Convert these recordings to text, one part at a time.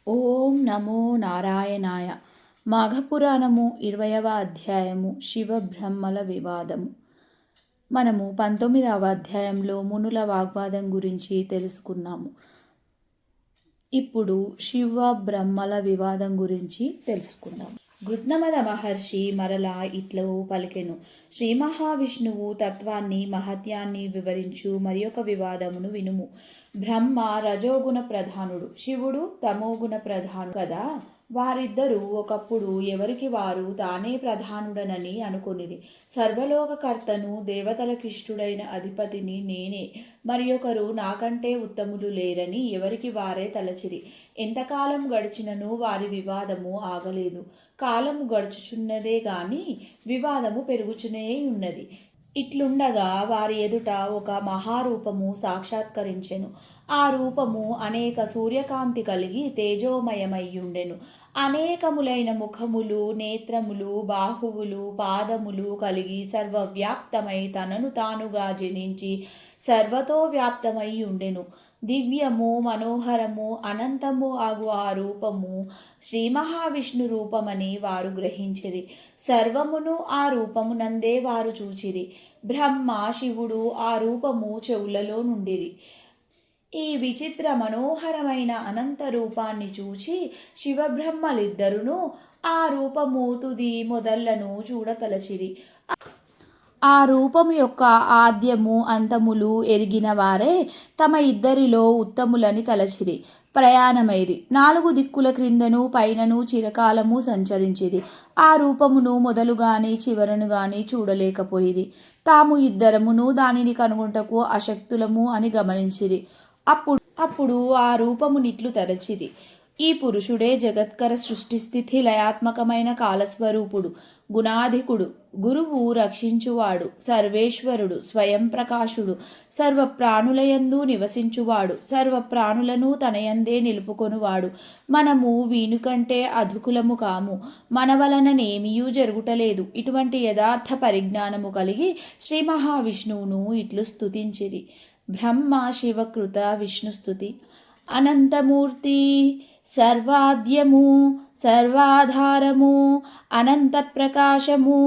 ఓం నమో నారాయణాయ. మాఘపురాణము 20వ అధ్యాయము శివబ్రహ్మల వివాదము. మనము 19వ అధ్యాయంలో మునుల వాగ్వాదం గురించి తెలుసుకున్నాము. ఇప్పుడు శివ బ్రహ్మల వివాదం గురించి తెలుసుకుందాం. గృత్నమద మహర్షి మరలా ఇట్లు పలికెను. శ్రీ మహావిష్ణువు తత్వాన్ని మహత్యాన్ని వివరించు మరియొక వివాదమును వినుము. బ్రహ్మ రజోగుణ ప్రధానుడు, శివుడు తమోగుణ ప్రధానుడు కదా. వారిద్దరూ ఒకప్పుడు ఎవరికి వారు తానే ప్రధానుడనని అనుకొనిది. సర్వలోకకర్తను, దేవతలకిష్టుడైన అధిపతిని నేనే, మరి ఒకరు నాకంటే ఉత్తములు లేరని ఎవరికి వారే తలచిరి. ఎంతకాలం గడిచినను వారి వివాదము ఆగలేదు. కాలము గడుచుచున్నదే గాని వివాదము పెరుగుచునే ఉన్నది. ఇట్లుండగా వారి ఎదుట ఒక మహారూపము సాక్షాత్కరించెను. ఆ రూపము అనేక సూర్యకాంతి కలిగి తేజోమయమయ్యుండెను. అనేకములైన ముఖములు, నేత్రములు, బాహువులు, పాదములు కలిగి సర్వవ్యాప్తమై తనను తానుగా జనించి సర్వతో వ్యాప్తమై ఉండెను. దివ్యము, మనోహరము, అనంతము ఆగు ఆ రూపము శ్రీ మహావిష్ణు రూపమని వారు గ్రహించిరి. సర్వమును ఆ రూపమునందే వారు చూచిరి. బ్రహ్మ, శివుడు ఆ రూపము చెవులలో నుండిరి. ఈ విచిత్ర మనోహరమైన అనంత రూపాన్ని చూచి శివబ్రహ్మలిద్దరును ఆ రూపము తుది మొదళ్లను చూడతలచిరి. ఆ రూపము యొక్క ఆద్యము అంతములు ఎరిగిన వారే తమ ఇద్దరిలో ఉత్తములని తలచిరి. ప్రయాణమైరి. 4 దిక్కుల క్రిందను పైనను చిరకాలము సంచరించిరి. ఆ రూపమును మొదలుగాని చివరను గాని చూడలేకపోయిరి. తాము ఇద్దరమును దానిని కనుగొంటకు అశక్తులము అని గమనించిరి. అప్పుడు ఆ రూపమునిట్లు తరచిరి. ఈ పురుషుడే జగత్కర సృష్టిస్థితి లయాత్మకమైన కాలస్వరూపుడు, గుణాధికుడు, గురువు, రక్షించువాడు, సర్వేశ్వరుడు, స్వయం ప్రకాశుడు, సర్వప్రాణులయందు నివసించువాడు, సర్వప్రాణులను తనయందే నిలుపుకొనువాడు. మనము వీనుకంటే అధుకులము కాము, మన వలననేమియూ జరుగుటలేదు. ఇటువంటి యథార్థ పరిజ్ఞానము కలిగి శ్రీ మహావిష్ణువును ఇట్లు స్తుతించిరి. బ్రహ్మ శివకృత విష్ణుస్తుతి. అనంతమూర్తి, సర్వాద్యము, సర్వాధారము, అనంత ప్రకాశము,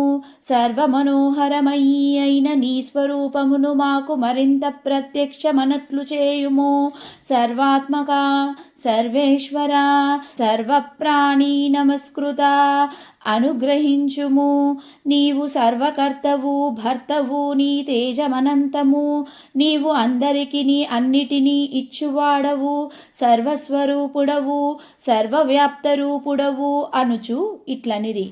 సర్వమనోహరమయీ అయిన నీ స్వరూపమును మాకు మరింత ప్రత్యక్షమనట్లు చేయుము. సర్వాత్మక, సర్వేశ్వర, సర్వప్రాణి నమస్కృత అనుగ్రహించుము. నీవు సర్వకర్తవు, భర్తవు, నీ తేజమనంతము. నీవు అందరికిని అన్నిటినీ ఇచ్చువాడవు, సర్వస్వరూపుడవు, సర్వవ్యాప్తరూపుడవు అనుచు ఇట్లనిరి.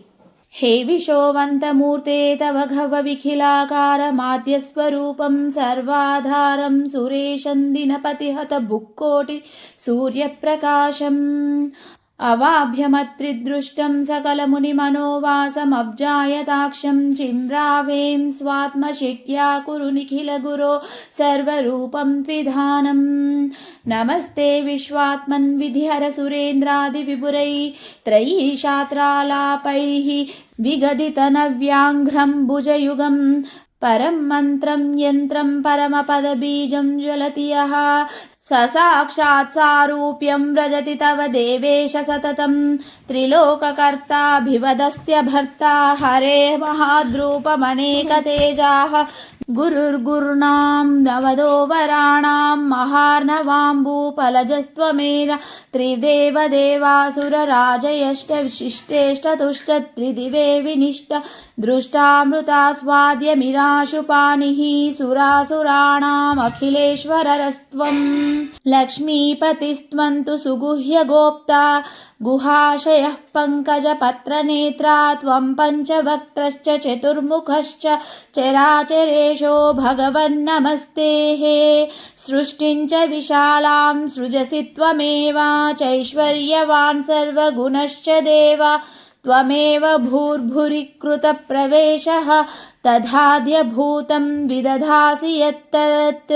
హే విశోవంతమూర్తే తవ ఘవ విఖిలాకారమాద్యస్వరూపం సర్వాధారం సురేశం దినపతిహత భుక్కోటి సూర్యప్రకాశం అవాభ్యమత్రిదృష్టం సకలముని మనోవాసమబ్జాయతాక్షం చిమ్రావేం స్వాత్మశక్త్యా కురు నిఖిల గురో సర్వరూపం త్విధానం. నమస్తే విశ్వాత్మన్ విధిహర సురేంద్రాది విపురై త్రయీశాత్రాలాపైః విగదిత నవ్యాంఘ్రం భుజయుగం పరం మంత్రం యంత్రం పరమపదబీజం జ్వలతి యః ససాక్షాత్ సారూప్యం వ్రజతి తవ దేవేశ సతతం. త్రిలోకకర్తాభివదస్త్యభర్తా హరే మహాద్రూపమనేక తేజాః గురుర్గురుణాం నవదో వరాణాం మహార్ణవాంబూఫలజస్త్వమేన త్రిదేవదేవాసురరాజయష్ట విశిష్టేష్టతుష్ట త్రిదివే వినిష్ట దృష్టామృతాస్వాద్యమిరాశుపానిః సురాసురాణామఖిలేశ్వరరస్త్వం. లక్ష్మీపతిస్త్వంతు సుగుహ్య గోప్తా గుహాశయః పంకజపత్రనేత్రా త్వం పంచవక్త్రశ్చ చతుర్ముఖశ్చ చరాచరేషో భగవన్నమస్తే. సృష్టిం చ విశాలాం సృజసి త్వమేవ చైశ్వర్యవాన్ సర్వగుణశ్చ దేవ त्वमेव भूर्भुरिकृतप्रवेशः तथाद्यभूतं विदधासि यत्तत्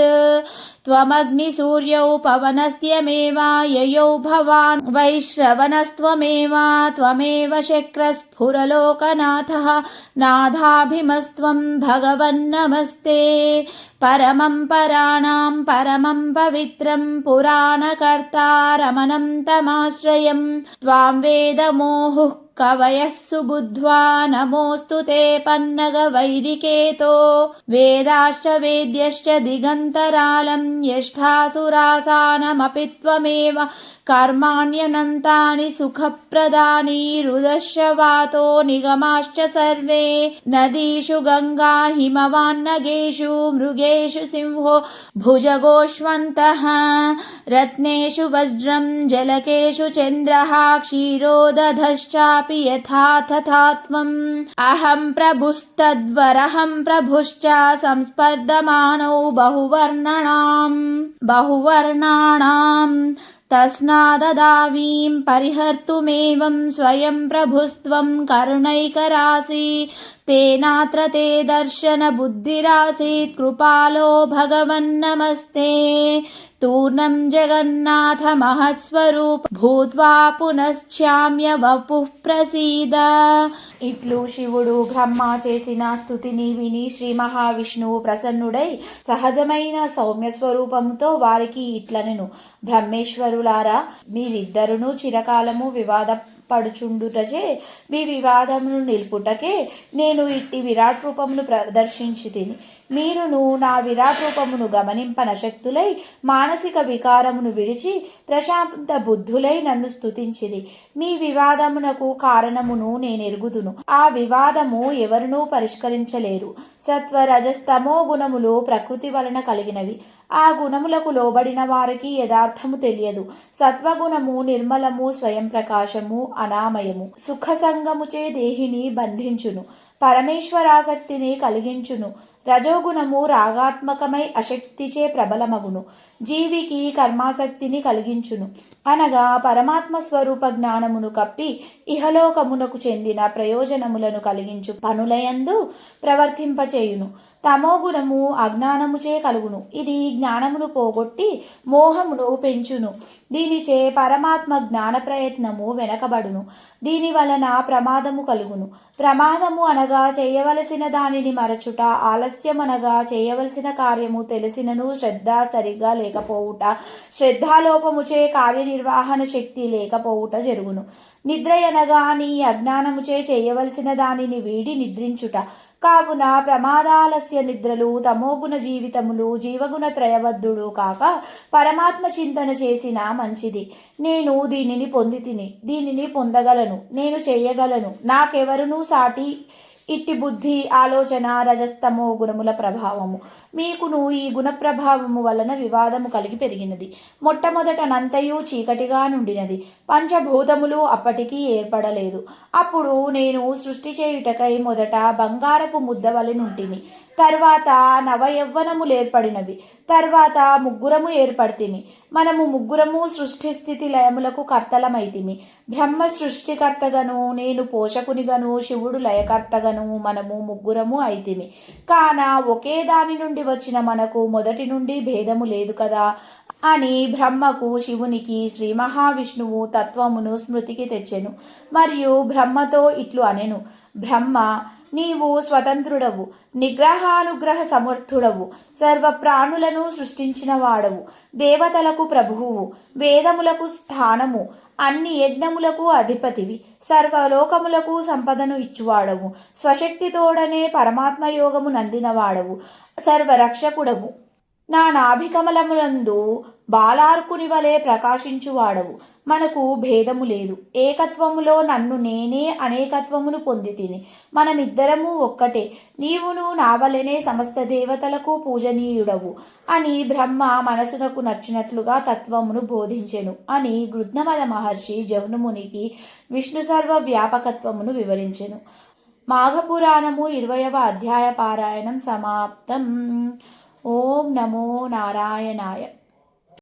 त्वमग्निसूर्यौ पवनस्त्यमेव ययौ भवान् वैश्रवणस्त्वमेव त्वमेव शक्रस्फुरलोकनाथः नाथाभिमस्त्वं भगवन्नमस्ते परमं पराणां परमं पवित्रं पुराणकर्ता रमणं तमाश्रयं त्वां वेदमोहुः कवयः सुबुद्ध्वा नमोऽस्तु ते पन्नगवैरिकेतो वेदाश्च वेद्यश्च दिगन्तरालं यष्ठासुरासानमपि त्वमेव कर्माण्यनन्तानि सुखप्रदानि रुदश्च वातो निगमाश्च सर्वे नदीषु गङ्गा हिमवान्नगेषु मृगेषु सिंहो भुजगोष्वन्तः रत्नेषु वज्रं जलकेषु चन्द्रः क्षीरोदधश्चापि यथा तथा त्वम् अहं प्रभुस्तद्वरहं प्रभुश्च संस्पर्धमानौ बहुवर्णाणाम् तस्माददावीं परिहर्तुमेवं स्वयं प्रभुस्त्वं करुणैकरासि तेनात्र ते दर्शनबुद्धिरासीत् कृपालो भगवन्नमस्ते तूर्णं जगन्नाथ महत्स्वरूप भूत्वा पुनశ్చామ్య వపుః ప్రసీద. ఇట్లు శివుడు బ్రహ్మ చేసిన స్తుతిని విని శ్రీ మహావిష్ణువు ప్రసన్నుడై సహజమైన సౌమ్య స్వరూపముతో వారికి ఇట్లనెను. బ్రహ్మేశ్వరులారా, మీరిద్దరును చిరకాలము పడుచుండుటచే మీ వివాదమును నిలుపుటకే నేను ఇట్టి విరాట్ రూపమును ప్రదర్శించి తిని మీరును నా విరాట్ రూపమును గమనింపనశక్తులై మానసిక వికారమును విడిచి ప్రశాంత బుద్ధులై నన్ను స్తుతించిది. మీ వివాదమునకు కారణమును నేనెరుగుదును. ఆ వివాదము ఎవరునూ పరిష్కరించలేరు. సత్వరజస్తమో గుణములు ప్రకృతి వలన కలిగినవి. ఆ గుణములకు లోబడిన వారికి యథార్థము తెలియదు. సత్వగుణము నిర్మలము, స్వయం ప్రకాశము, అనామయము. సుఖ సంగముచే దేహిని బంధించును, పరమేశ్వరాసక్తిని కలిగించును. రజోగుణము రాగాత్మకమై అశక్తిచే ప్రబలమగును, జీవికి కర్మాసక్తిని కలిగించును. అనగా పరమాత్మ స్వరూప జ్ఞానమును కప్పి ఇహలోకమునకు చెందిన ప్రయోజనములను కలిగించు పనులయందు ప్రవర్తింపచేయును. తమోగుణము అజ్ఞానముచే కలుగును. ఇది జ్ఞానమును పోగొట్టి మోహమును పెంచును. దీనిచే పరమాత్మ జ్ఞాన ప్రయత్నము వెనకబడును. దీని వలన ప్రమాదము కలుగును. ప్రమాదము అనగా చేయవలసిన దానిని మరచుట, ఆలస్యమనగా చేయవలసిన కార్యము తెలిసినను శ్రద్ధ సరిగా లేకపోవుట, శ్రద్ధాలోపముచే కార్యనిర్వహణ శక్తి లేకపోవుట జరుగును. నిద్రయనగా నీ అజ్ఞానముచే చేయవలసిన దానిని వీడి నిద్రించుట. కావున ప్రమాదాలస్య నిద్రలు తమోగుణ జీవితములు జీవగుణ త్రయబద్ధుడు కాక పరమాత్మ చింతన చేసిన మంచిది. నేను దీనిని పొందితిని, దీనిని పొందగలను, నేను చేయగలను, నాకెవరునూ సాటి. ఇట్టి బుద్ధి, ఆలోచన, రజస్తమో గుణముల ప్రభావము. మీకును ఈ గుణ ప్రభావము వలన వివాదము కలిగి పెరిగినది. మొట్టమొదట నంతయు చీకటిగా నుండినది. పంచభూతములు అప్పటికీ ఏర్పడలేదు. అప్పుడు నేను సృష్టి చేయుటకై మొదట బంగారపు ముద్దవలె నుంటిని. తర్వాత నవయవ్వనములు ఏర్పడినవి. తర్వాత ముగ్గురము ఏర్పడితిమి. మనము ముగ్గురము సృష్టి స్థితి లయములకు కర్తలమైతిమి. బ్రహ్మ సృష్టికర్తగను, నేను పోషకునిగను, శివుడు లయకర్తగను, మనము ముగ్గురము అయితిమి. కాన ఒకే దాని నుండి వచ్చిన మనకు మొదటి నుండి భేదము లేదు కదా అని బ్రహ్మకు శివునికి శ్రీ మహావిష్ణువు తత్వమును స్మృతికి తెచ్చెను. మరియు బ్రహ్మతో ఇట్లు అనెను. బ్రహ్మ, నీవు స్వతంత్రుడవు, నిగ్రహానుగ్రహ సమర్థుడవు, సర్వ ప్రాణులను సృష్టించిన వాడవు, దేవతలకు ప్రభువువు, వేదములకు స్థానము, అన్ని యజ్ఞములకు అధిపతివి, సర్వలోకములకు సంపదను ఇచ్చువాడవు, స్వశక్తితోడనే పరమాత్మ యోగము నందినవాడవు, సర్వరక్షకుడవు, నా నాభికమలములందు బాలార్కుని వలె ప్రకాశించువాడవు. మనకు భేదము లేదు. ఏకత్వములో నన్ను నేనే అనేకత్వమును పొంది తిని. మనమిద్దరము ఒక్కటే. నీవును నా వలెనే సమస్త దేవతలకు పూజనీయుడవు అని బ్రహ్మ మనసునకు నచ్చినట్లుగా తత్వమును బోధించెను అని గృధ్నమద మహర్షి జహ్నుమునికి విష్ణు సర్వ వ్యాపకత్వమును వివరించెను. మాఘపురాణము 20వ అధ్యాయ పారాయణం సమాప్తం. ఓం నమో నారాయణాయ.